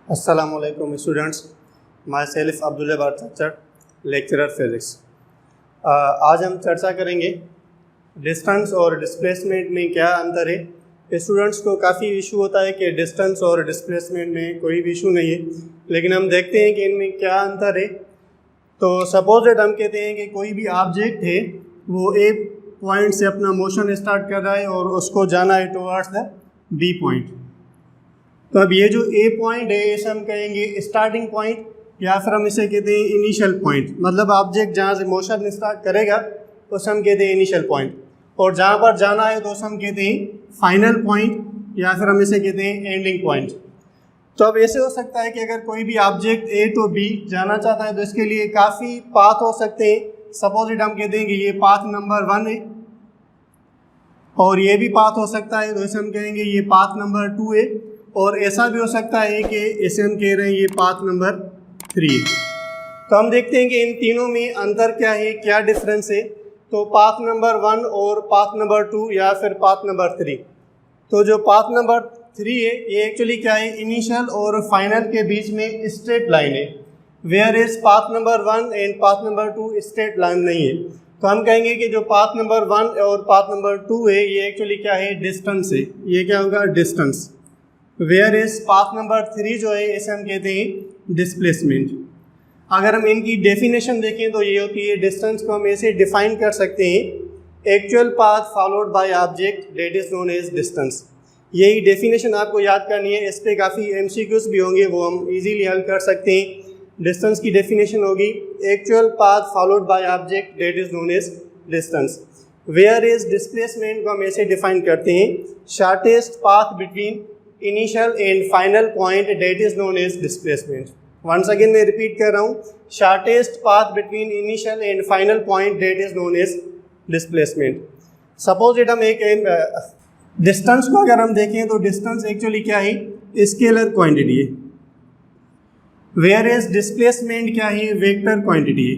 Assalamualaikum students, myself Abdul Jabbar Chachhad, lecturer physics. आज हम चर्चा करेंगे डिस्टेंस और डिस्प्लेसमेंट में क्या अंतर है। स्टूडेंट्स को काफ़ी इशू होता है कि डिस्टेंस और डिस्प्लेसमेंट में कोई भी इशू नहीं है, लेकिन हम देखते हैं कि इनमें क्या अंतर है। तो सपोज दैट हम कहते हैं कि कोई भी ऑब्जेक्ट है वो ए पॉइंट से अपना मोशन स्टार्ट कर रहा है और उसको जाना है टुवर्ड्स द बी पॉइंट। तो अब ये जो ए पॉइंट है इसे हम कहेंगे स्टार्टिंग पॉइंट, या फिर हम इसे कहते हैं इनिशियल पॉइंट। मतलब ऑब्जेक्ट जहाँ से मोशन स्टार्ट करेगा उसे हम कहते हैं इनिशियल पॉइंट, और जहाँ पर जाना है तो उसे हम कहते हैं फाइनल पॉइंट, या फिर हम इसे कहते हैं एंडिंग पॉइंट। तो अब ऐसे हो सकता है कि अगर कोई भी ऑब्जेक्ट ए टू बी जाना चाहता है तो इसके लिए काफ़ी पाथ हो सकते हैं। सपोज इट हम कहते हैं कि ये पाथ नंबर 1 है और ये भी पाथ हो सकता है, तो इसे हम कहेंगे ये पाथ नंबर 2 है। और ऐसा भी हो सकता है कि इसे हम कह रहे हैं ये पाथ नंबर 3। तो हम देखते हैं कि इन तीनों में अंतर क्या है, क्या डिफरेंस है। तो पाथ नंबर 1 और पाथ नंबर 2 या फिर पाथ नंबर 3। तो जो पाथ नंबर 3 है ये एक्चुअली क्या है, इनिशियल और फाइनल के बीच में स्ट्रेट लाइन है, where is path number 1 and path number 2 straight line नहीं है। तो हम कहेंगे कि जो पाथ नंबर 1 और पाथ नंबर 2 है ये एक्चुअली क्या है, डिस्टेंस है। ये क्या होगा, distance. Where is path number 3 जो है इसे हम कहते हैं डिस्प्लेसमेंट। अगर हम इनकी डेफिनेशन देखें तो ये होती है, डिस्टेंस को हम ऐसे डिफाइन कर सकते हैं, actual path followed by object that is known as distance. यही डेफिनेशन आपको याद करनी है। इस पर काफ़ी एमसीक्यूज भी होंगे, वो हम इजीली हल कर सकते हैं। डिस्टेंस की डेफिनेशन होगी actual path followed by object that is known as distance. Where is displacement को हम ऐसे डिफाइन करते हैं, shortest path between initial and final point that is known as displacement. Once again मैं रिपीट कर रहा हूँ, shortest path between initial and final point that is known as displacement. Suppose it हम एक डिस्टेंस को अगर हम देखें तो डिस्टेंस एक्चुअली क्या है, स्केलर क्वांटिटी है, वेयर इज डिस्प्लेसमेंट क्या है, वेक्टर क्वांटिटी है।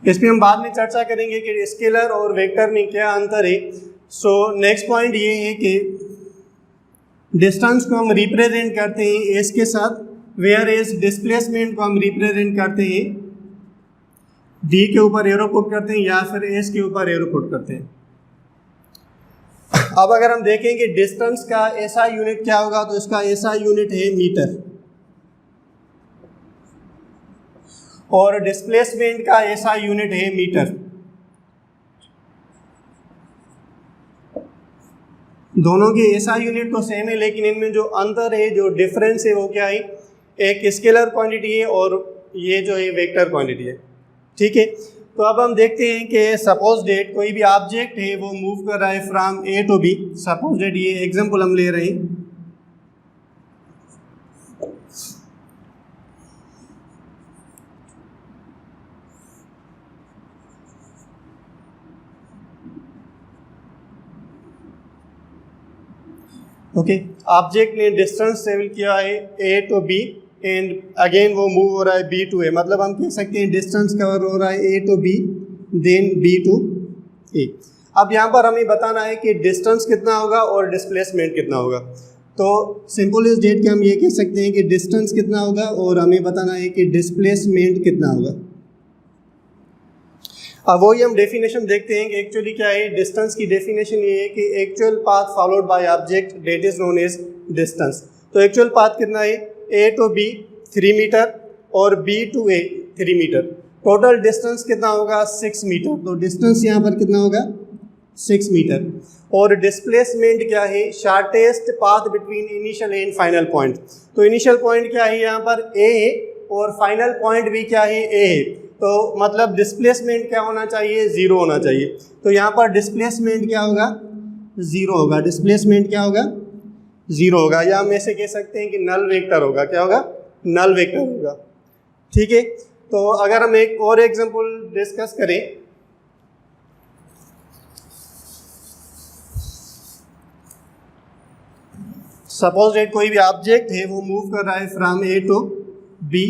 इस पर हम बाद में चर्चा करेंगे कि स्केलर और वेक्टर में क्या अंतर है। सो नेक्स्ट पॉइंट ये है कि डिस्टेंस को हम रिप्रेजेंट करते हैं एस के साथ, वेयर एज डिस्प्लेसमेंट को हम रिप्रेजेंट करते हैं डी के ऊपर एरो पुट करते हैं या फिर एस के ऊपर एरो पुट करते हैं। अब अगर हम देखें कि डिस्टेंस का ऐसा यूनिट क्या होगा, तो इसका ऐसा यूनिट है मीटर, और डिस्प्लेसमेंट का ऐसा यूनिट है मीटर। दोनों के ऐसा यूनिट तो सेम है, लेकिन इनमें जो अंतर है, जो डिफरेंस है वो क्या है, एक स्केलर क्वांटिटी है और ये जो है वेक्टर क्वांटिटी है। ठीक है, तो अब हम देखते हैं कि सपोज डेट कोई भी ऑब्जेक्ट है वो मूव कर रहा है from A to B. Suppose that ये एग्जांपल हम ले रहे हैं, ओके। ऑब्जेक्ट ने डिस्टेंस ट्रेवल किया है A to B and again वो मूव हो रहा है बी टू ए। मतलब हम कह सकते हैं डिस्टेंस कवर हो रहा है A to B then B to A. अब यहाँ पर हमें बताना है कि डिस्टेंस कितना होगा और डिस्प्लेसमेंट कितना होगा। तो सिंपल इस डेट के हम ये कह सकते हैं कि डिस्टेंस कितना होगा और हमें बताना है कि डिस्प्लेसमेंट कितना होगा। अब वही हम डेफिनेशन देखते हैं कि एक्चुअली क्या है, डिस्टेंस की डेफिनेशन ये है कि actual path followed by object that is known as distance. तो एक्चुअल पाथ कितना है, ए टू बी 3 मीटर और B to A 3 metre. Total distance कितना होगा, 6 मीटर। तो डिस्टेंस यहाँ पर कितना होगा, 6 मीटर। और डिस्प्लेसमेंट क्या है, shortest path between initial and final point. तो इनिशियल पॉइंट क्या है यहाँ पर, ए है, और फाइनल पॉइंट भी क्या है, ए है। तो मतलब डिस्प्लेसमेंट क्या होना चाहिए, 0 होना चाहिए। तो यहाँ पर डिस्प्लेसमेंट क्या होगा, 0 होगा। डिस्प्लेसमेंट क्या होगा, 0 होगा, या हम ऐसे कह सकते हैं कि नल वेक्टर होगा। क्या होगा, नल वेक्टर होगा। ठीक है, तो अगर हम एक और एग्जांपल डिस्कस करें, सपोज डेट कोई भी ऑब्जेक्ट है वो मूव कर रहा है फ्रॉम ए टू बी।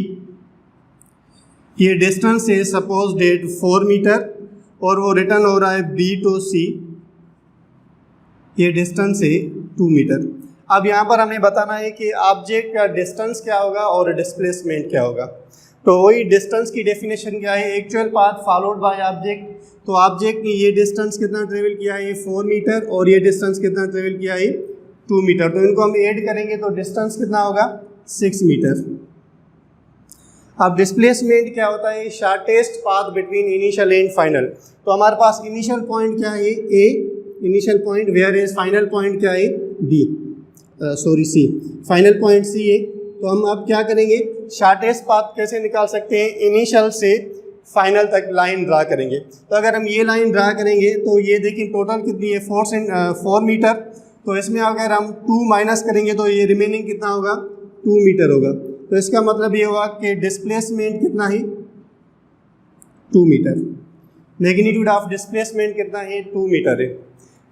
ये डिस्टेंस है सपोज डेट 4 मीटर और वो रिटर्न हो रहा है बी टू सी। ये डिस्टेंस है 2 मीटर। अब यहाँ पर हमें बताना है कि ऑब्जेक्ट का डिस्टेंस क्या होगा और डिस्प्लेसमेंट क्या होगा। तो वही डिस्टेंस की डेफिनेशन क्या है, actual path followed by object. तो ऑब्जेक्ट ने ये डिस्टेंस कितना ट्रेवल किया है 4 मीटर और ये डिस्टेंस कितना ट्रेवल किया है 2 मीटर। तो इनको हम ऐड करेंगे तो डिस्टेंस कितना होगा 6 मीटर। अब डिस्प्लेसमेंट क्या होता है, shortest path between initial and final. तो हमारे पास इनिशियल पॉइंट क्या है A, initial point, where is final point क्या है B, C, final point C है। तो हम अब क्या करेंगे, शॉर्टेस्ट पाथ कैसे निकाल सकते हैं, इनिशियल से फाइनल तक लाइन ड्रा करेंगे। तो अगर हम ये लाइन ड्रा करेंगे तो ये देखिए टोटल कितनी है 4 मीटर। तो इसमें अगर हम 2 माइनस करेंगे तो ये रिमेनिंग कितना होगा 2 मीटर होगा। तो इसका मतलब ये होगा कि डिस्प्लेसमेंट कितना है 2 मीटर, मैग्नीट्यूड ऑफ डिस्प्लेसमेंट कितना है 2 मीटर है।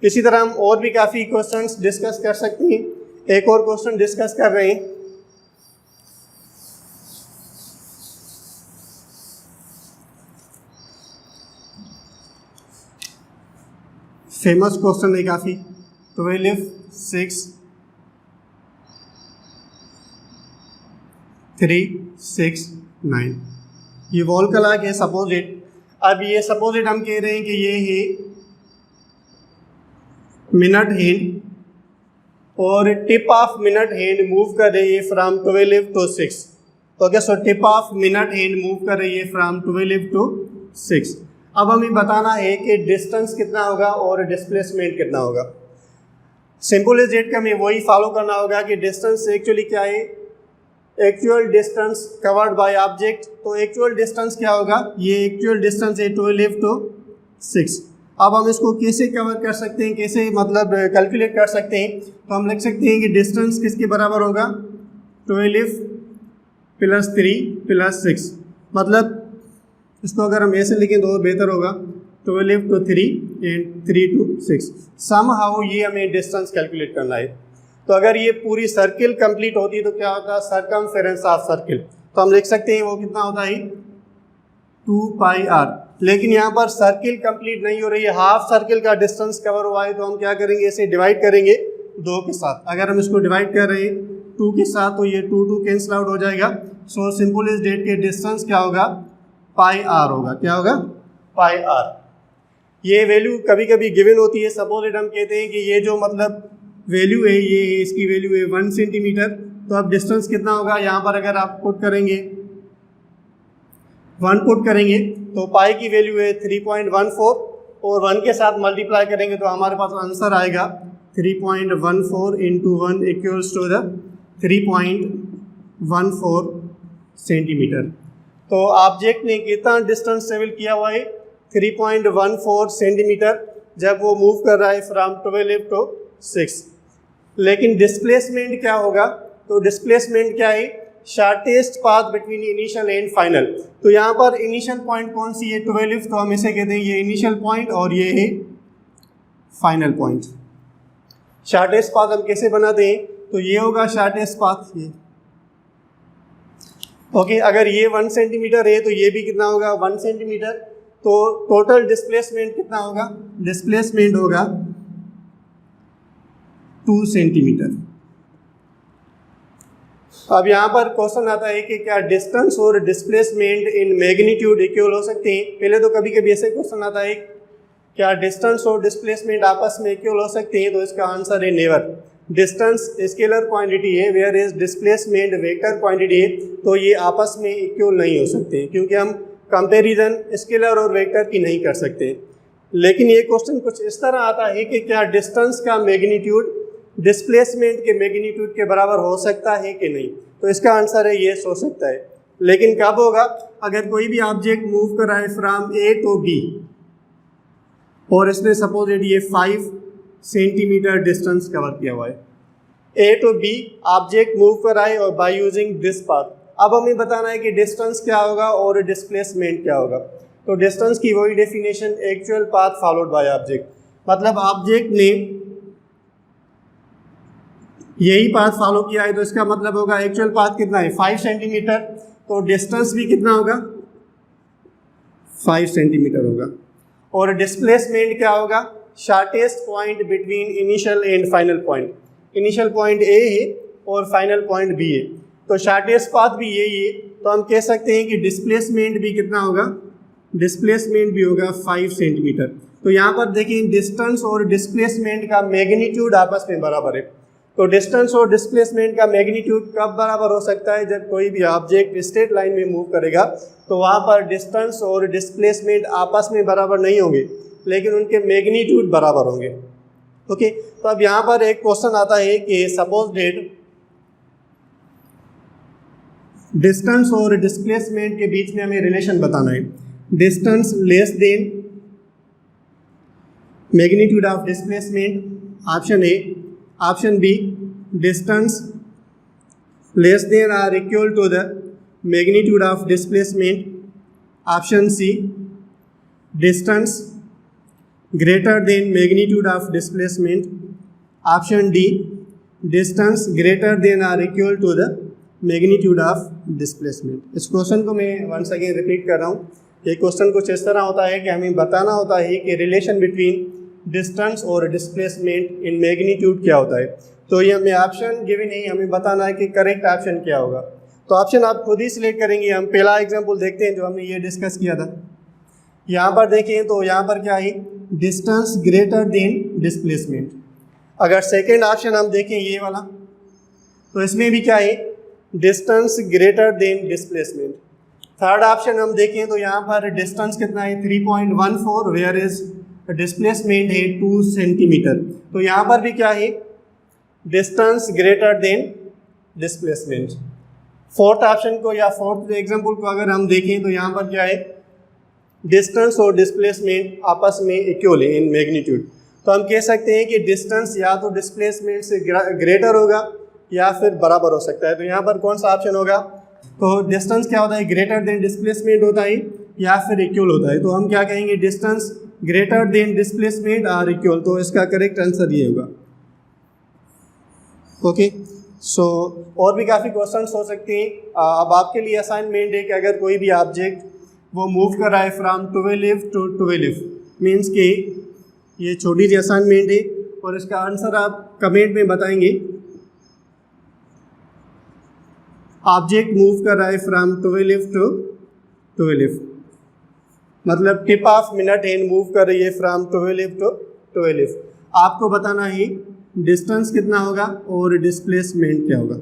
इसी तरह हम और भी काफ़ी क्वेश्चंस डिस्कस कर सकते हैं। एक और क्वेश्चन डिस्कस कर रहे हैं, फेमस क्वेश्चन है काफ़ी, 12, 6, 3, 6, 9। ये वॉल क्लॉक है सपोजिट। अब ये सपोजिट हम कह रहे हैं कि ये है मिनट हैंड और tip of minute hand move कर रही है फ्रॉम 12 to 6। तो क्या, so tip of minute hand move कर रही है फ्रॉम 12 to 6। अब हमें बताना है कि डिस्टेंस कितना होगा और डिस्प्लेसमेंट कितना होगा। सिंपल इज डेट का हमें वही फॉलो करना होगा कि डिस्टेंस एक्चुअली क्या है, actual distance covered by object. तो एक्चुअल डिस्टेंस क्या होगा, ये एक्चुअल डिस्टेंस है 12 to 6। अब हम इसको कैसे कवर कर सकते हैं, कैसे मतलब कैलकुलेट कर सकते हैं। तो हम लिख सकते हैं कि डिस्टेंस किसके बराबर होगा 12 + 3 + 6। मतलब इसको अगर हम ऐसे लिखें तो और बेहतर होगा 12 to 3 and 3 to 6। समहाउ ये हमें डिस्टेंस कैलकुलेट करना है। तो अगर ये पूरी सर्किल कंप्लीट होती है तो क्या होता है, सरकमफेरेंस ऑफ सर्किल। तो हम लिख सकते हैं वो कितना होता है 2πr। लेकिन यहाँ पर सर्किल कंप्लीट नहीं हो रही है, हाफ सर्किल का डिस्टेंस कवर हुआ है। तो हम क्या करेंगे, इसे डिवाइड करेंगे 2 के साथ। अगर हम इसको डिवाइड कर रहे हैं 2 के साथ तो ये 2 कैंसिल आउट हो जाएगा। सो सिंपल इज डेट के डिस्टेंस क्या होगा πr होगा। क्या होगा πr। ये वैल्यू कभी कभी गिवन होती है। सपोज हम कहते हैं कि ये जो मतलब वैल्यू है, ये इसकी वैल्यू है 1 सेंटीमीटर। तो अब डिस्टेंस कितना होगा, यहाँ पर अगर आप पुट करेंगे 1 पुट करेंगे तो पाई की वैल्यू है 3.14 और 1 के साथ मल्टीप्लाई करेंगे तो हमारे पास आंसर आएगा 3.14 × 1 इक्वल्स टू द 3.14 सेंटीमीटर। तो ऑब्जेक्ट ने कितना डिस्टेंस ट्रेवल किया हुआ है 3.14 सेंटीमीटर जब वो मूव कर रहा है फ्रॉम 12 to 6। लेकिन डिस्प्लेसमेंट क्या होगा, तो डिस्प्लेसमेंट क्या है, shortest path between initial and final. तो यहाँ पर इनिशियल पॉइंट कौन सी है 12, तो हम इसे कहते हैं ये इनिशियल पॉइंट और ये है फाइनल पॉइंट। शॉर्टेस्ट पाथ हम कैसे बनाते हैं, तो ये होगा शॉर्टेस्ट पाथ ये। ओके, अगर ये 1 सेंटीमीटर है तो ये भी कितना होगा 1 सेंटीमीटर। तो टोटल डिस्प्लेसमेंट कितना होगा, डिस्प्लेसमेंट होगा 2 सेंटीमीटर। अब यहाँ पर क्वेश्चन आता है कि क्या डिस्टेंस और डिस्प्लेसमेंट इन मैग्नीट्यूड इक्वल हो सकते हैं। पहले तो कभी कभी ऐसे क्वेश्चन आता है क्या डिस्टेंस और डिस्प्लेसमेंट आपस में इक्वल हो सकते हैं, तो इसका आंसर है नेवर। डिस्टेंस स्केलर क्वांटिटी है where is displacement vector quantity है, तो ये आपस में इक्वल नहीं हो सकते क्योंकि हम कंपैरिजन स्केलर और वेक्टर की नहीं कर सकते। लेकिन ये क्वेश्चन कुछ इस तरह आता है कि क्या डिस्टेंस का मैग्नीट्यूड डिस्प्लेसमेंट के मैग्नीट्यूड के बराबर हो सकता है कि नहीं, तो इसका आंसर है ये हो सकता है। लेकिन कब होगा, अगर कोई भी ऑब्जेक्ट मूव कर रहा है फ्रॉम ए टू बी और इसने सपोज ये 5 सेंटीमीटर डिस्टेंस कवर किया हुआ है, A to B object move कर रहा है और बाय यूजिंग दिस पाथ। अब हमें बताना है कि डिस्टेंस क्या होगा और डिस्प्लेसमेंट क्या होगा। तो डिस्टेंस की वही definition, actual path followed by object. मतलब ऑब्जेक्ट ने यही पाथ फॉलो किया है तो इसका मतलब होगा एक्चुअल पाथ कितना है 5 सेंटीमीटर, तो डिस्टेंस भी कितना होगा 5 सेंटीमीटर होगा। और डिस्प्लेसमेंट क्या होगा, shortest point between initial and final point. Initial point A है और फाइनल पॉइंट बी है, तो शॉर्टेस्ट पाथ भी यही है। तो हम कह सकते हैं कि डिस्प्लेसमेंट भी कितना होगा, डिस्प्लेसमेंट भी होगा 5 सेंटीमीटर। तो यहाँ पर देखिए डिस्टेंस और डिस्प्लेसमेंट का मैग्नीट्यूड आपस में बराबर है। तो डिस्टेंस और डिस्प्लेसमेंट का मैग्नीट्यूड कब बराबर हो सकता है, जब कोई भी ऑब्जेक्ट स्ट्रेट लाइन में मूव करेगा तो वहाँ पर डिस्टेंस और डिस्प्लेसमेंट आपस में बराबर नहीं होंगे, लेकिन उनके मैग्नीट्यूड बराबर होंगे। ओके, तो अब यहाँ पर एक क्वेश्चन आता है कि सपोज डेट डिस्टेंस और डिस्प्लेसमेंट के बीच में हमें रिलेशन बताना है। Distance less than magnitude of displacement, option A. Option B, distance less than और equal to the magnitude of displacement, option C. Distance greater than magnitude of displacement, option D. Distance greater than और equal to the magnitude of displacement. इस question को मैं once again repeat कर रहा हूँ। ये question कुछ इस तरह होता है कि हमें बताना होता है कि रिलेशन बिटवीन डिस्टेंस और डिस्प्लेसमेंट इन मैग्नीट्यूड क्या होता है। तो ये हमें ऑप्शन गिवन है, हमें बताना है कि करेक्ट ऑप्शन क्या होगा। तो ऑप्शन आप खुद ही सिलेक्ट करेंगे। हम पहला एग्जांपल देखते हैं जो हमने ये डिस्कस किया था। यहाँ पर देखें तो यहाँ पर क्या है, डिस्टेंस ग्रेटर देन डिस्प्लेसमेंट। अगर सेकेंड ऑप्शन हम देखें ये वाला, तो इसमें भी क्या है, distance greater then displacement. Third option हम देखें तो यहाँ पर डिस्टेंस कितना है 3.14, वेयर इज डिस्प्लेसमेंट है 2 सेंटीमीटर। तो यहाँ पर भी क्या है, distance greater then displacement. Fourth option को या फोर्थ एग्जांपल को अगर हम देखें तो यहाँ पर क्या है, डिस्टेंस और डिस्प्लेसमेंट आपस में इक्वल है इन मैग्नीट्यूड। तो हम कह सकते हैं कि डिस्टेंस या तो डिस्प्लेसमेंट से ग्रेटर होगा या फिर बराबर हो सकता है। तो यहाँ पर कौन सा ऑप्शन होगा, तो डिस्टेंस क्या होता है, ग्रेटर देन डिस्प्लेसमेंट होता है या फिर इक्वल होता है। तो हम क्या कहेंगे, डिस्टेंस ग्रेटर देन डिस्प्लेसमेंट और इक्वल। तो इसका करेक्ट आंसर ये होगा। ओके, सो और भी काफ़ी क्वेश्चंस हो सकते हैं। अब आपके लिए असाइनमेंट है कि अगर कोई भी ऑब्जेक्ट वो मूव कर रहा है फ्रॉम 12 to 12, मीन्स कि ये छोटी सी असाइनमेंट है और इसका आंसर आप कमेंट में बताएंगे। ऑब्जेक्ट मूव कर रहा है फ्रॉम 12 to 12, मतलब tip of minute hand move कर रही है फ्रॉम 12 to 12। आपको बताना है डिस्टेंस कितना होगा और डिस्प्लेसमेंट क्या होगा।